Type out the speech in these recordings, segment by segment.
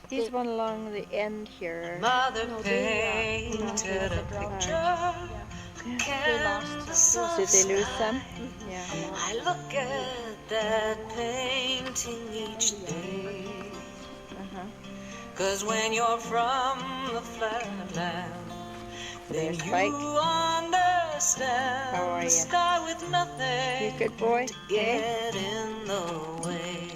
He's one along the end here. Mother No, painted a picture. they lost some. Did they lose some? Yeah. I look at that painting each day. Uh-huh. 'Cause when you're from the flatland, then There's you Spike. understand How are the ya? sky with nothing You good boy? to get in the way.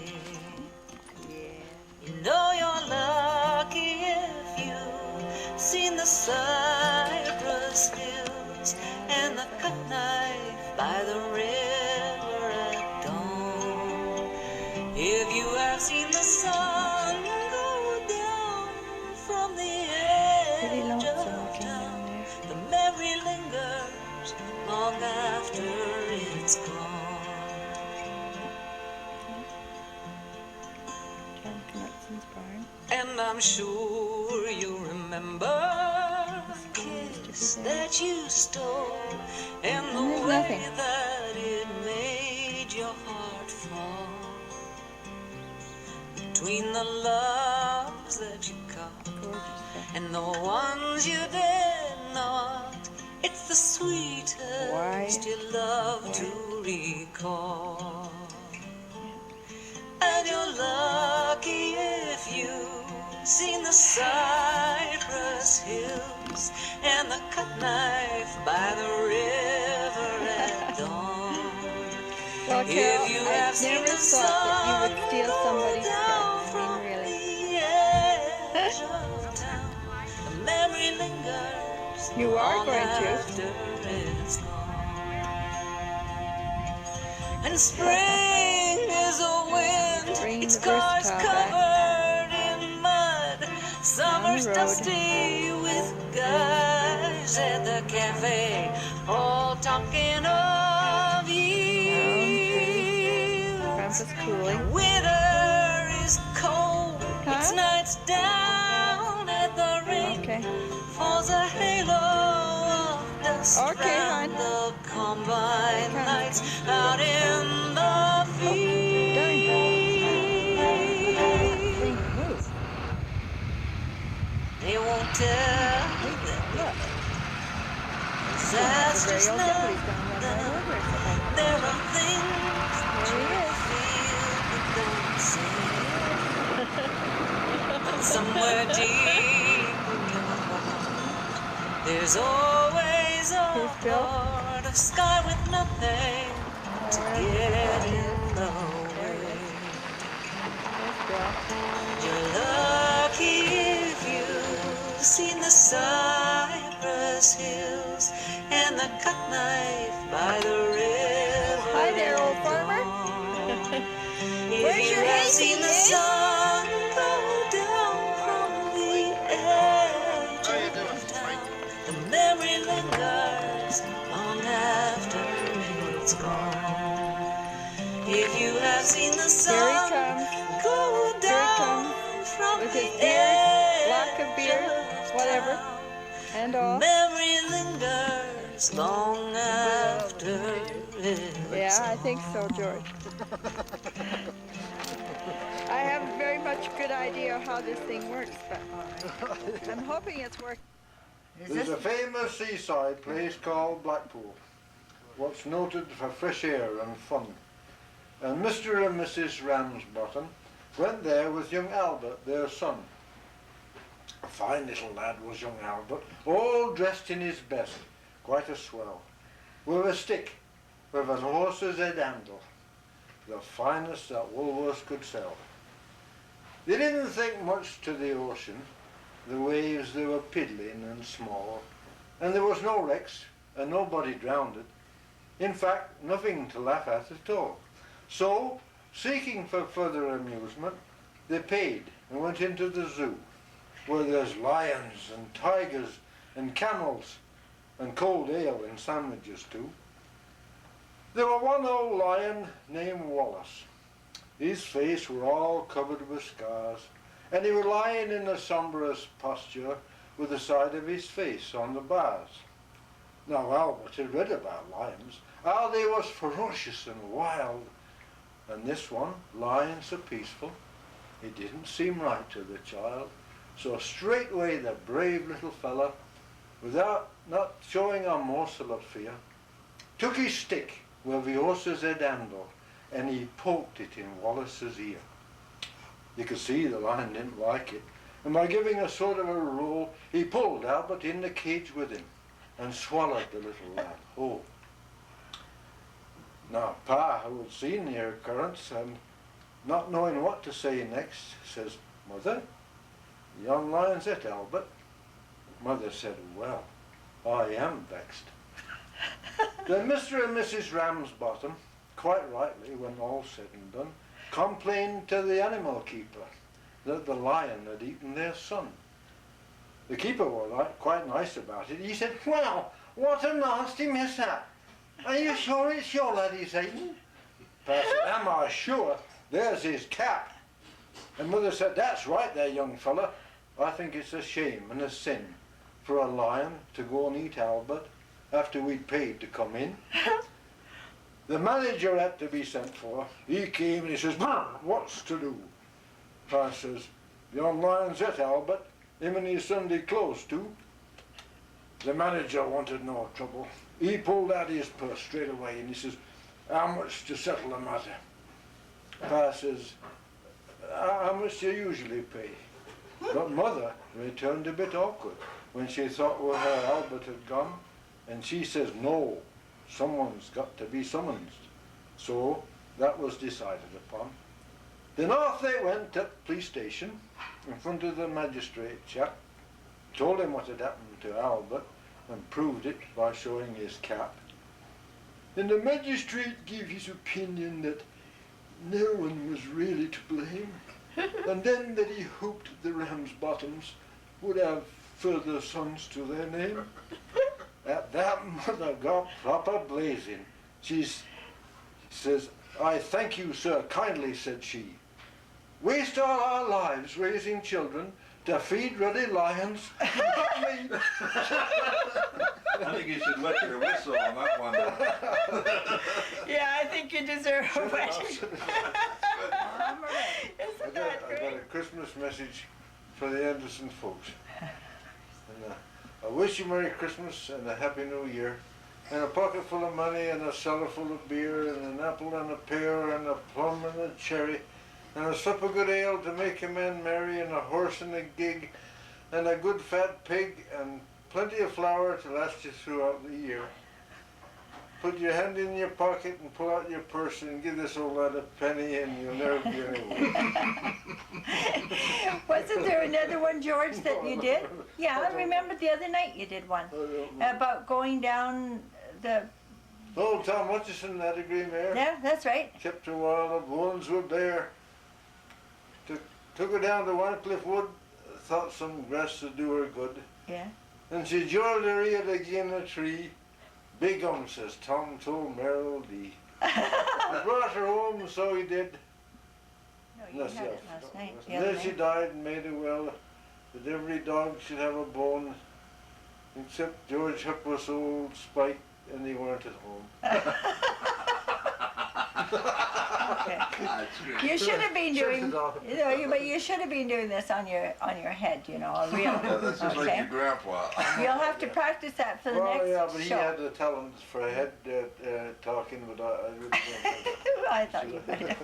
Yeah. You know you're lucky if you've seen the cypress hills and the cut knife by the river at dawn. If you have seen the sun go down from the Pretty edge lonesome of looking down town, there. the memory lingers long after it's gone. John Knutson's barn. And I'm sure you remember the kiss that you stole and the there's way nothing. that it made your heart fall. Between the loves that you caught Gorgeous stuff. and the ones you did not, it's the sweetest you love to recall. And you're lucky if you've seen the cypress hills and the cut knife by the river at dawn. Well, Carol, If you I have seen never the thought that you would sun steal go somebody's down pet. I from mean, really. the edge of town, the memory lingers You are long going to. after it's gone. And spring is a wind, Bring its the cars versatile back. covered in mud. Summer's road. dusty with guys at the cafe, all talking of yields. Grandpa's cooling. Winter is cold, its Huh? nights down at the ring. Okay. Falls a halo of dust Okay, round hon. the combine Okay. lights out in the field. Move. They won't tell you that Look. disaster's Very old not deputy's gonna run right done. over it. There are things There he is. feel but don't say. But somewhere deep in your heart, there's always a Here's Bill. part of sky with nothing to get in the way. There's Bill. You're lucky if you've seen the cypress hills and the cut knife by the river. Hi there, old at farmer. dawn. Where's If you your have hay seen the seed, eh? sun go down from the edge of town, the memory lingers long after it's gone. If you have seen the Here he sun comes. go Here he down comes. from With the his beard, lock of edge beard, of whatever. town, And all. memory lingers long after it's Yeah, I think so, George. I haven't very much good idea how this thing works, but I'm hoping it's working. There's a famous seaside place called Blackpool, what's noted for fresh air and fun. And Mr. and Mrs. Ramsbottom went there with young Albert, their son. A fine little lad was young Albert, all dressed in his best, quite a swell, with a stick, with a horse's head handle, the finest that Woolworths could sell. They didn't think much to the ocean. The waves, they were piddling and small, and there was no wrecks, and nobody drowned. In fact, nothing to laugh at all. So, seeking for further amusement, they paid and went into the zoo, where there's lions and tigers and camels, and cold ale and sandwiches too. There were one old lion named Wallace. His face were all covered with scars, and he was lying in a sombrous posture with the side of his face on the bars. Now Albert had read about lions, how they was ferocious and wild, and this one, lying so peaceful, It didn't seem right to the child. So straightway the brave little fella, without not showing a morsel of fear, took his stick with the horse's head handle and he poked it in Wallace's ear. You could see the lion didn't like it, and by giving a sort of a roll, he pulled Albert in the cage with him and swallowed the little lad whole. Now Pa, who had seen the occurrence and not knowing what to say next, says, "Mother, the young lion's it, Albert." Mother said, "Well, I am vexed." Then Mr. and Mrs. Ramsbottom, quite rightly when all said and done, complained to the animal keeper that the lion had eaten their son. The keeper was quite nice about it. He said, "Well, what a nasty mishap. Are you sure it's your lad he's eaten?" Pa said, "Am I sure? There's his cap." And Mother said, "That's right there, young fella. I think it's a shame and a sin for a lion to go and eat Albert after we'd paid to come in." The manager had to be sent for. He came and he says, "What's to do?" Pa says, "The young lion's it, Albert. Him and his Sunday clothes too." The manager wanted no trouble. He pulled out his purse straight away and he says, "How much to settle the matter?" Pa says, "How much do you usually pay?" But Mother returned a bit awkward when she thought where her Albert had gone, and she says, "No, someone's got to be summoned." So that was decided upon. Then off they went to the police station in front of the magistrate chap, told him what had happened to Albert and proved it by showing his cap. And the magistrate gave his opinion that no one was really to blame, and then that he hoped the Ramsbottoms would have further sons to their name. At that, Mother got proper blazing. She says, "I thank you, sir, kindly," said she. "Waste all our lives raising children to feed ruddy lions? Not me." I think you should let your whistle on that one. Yeah, I think you deserve a wedding. Isn't that I got great? a Christmas message for the Anderson folks. And, I wish you Merry Christmas and a Happy New Year, and a pocket full of money and a cellar full of beer and an apple and a pear and a plum and a cherry and a sup of good ale to make a man merry and a horse and a gig and a good fat pig and plenty of flour to last you throughout the year. Put your hand in your pocket and pull out your purse and give this old lad a penny and you'll never be anywhere. Wasn't there another one, George, that you did? Yeah, I remember the other night you did one about going down the... Oh, Tom Hutchison had a grey mare. Yeah, that's right. Kept her while the bones were bare. Took her down to Warncliffe Wood, thought some grass would do her good. Yeah. And she joined her ear again a tree. "Big says Tom told Merrill D. He brought her home, so he did. No, you had it last night. And then she died and made a will that every dog should have a bone, except George Hipworth's old Spike, and they weren't at home." Okay. That's great. You should have been doing, but you should have been doing this on your head, a real. Yeah, that's just like Okay. your grandpa. You'll have to practice that for the Well, next yeah, but he show. had the talent for a head talking, but I really don't. I thought you might have.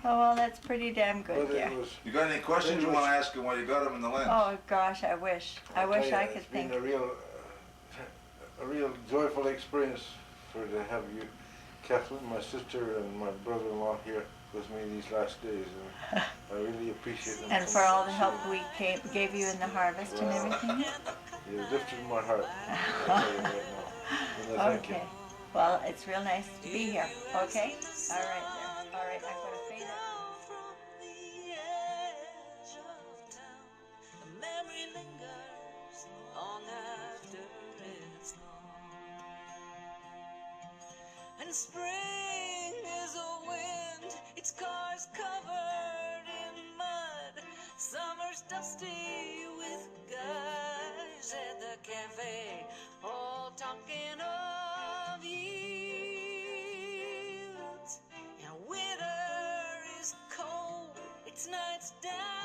Oh, well, that's pretty damn good, But dear. it was. You got any questions you want to ask him while you got him in the lens? Oh gosh, I wish I could It's think. been a real joyful experience to have you, Kathleen, my sister, and my brother-in-law here with me these last days, and I really appreciate them. And for all the help we gave you in the harvest and everything. You lifted my heart. I'll tell you right now. And I thank you. Okay. Well, it's real nice to be here. Okay. All right there. All right, I'm gonna fade it. From the edge of town, the memory lingers long after it's gone. And spring is a wind, its cars covered in mud. Summer's dusty with guys at the cafe, all talking of yields. And winter is cold. down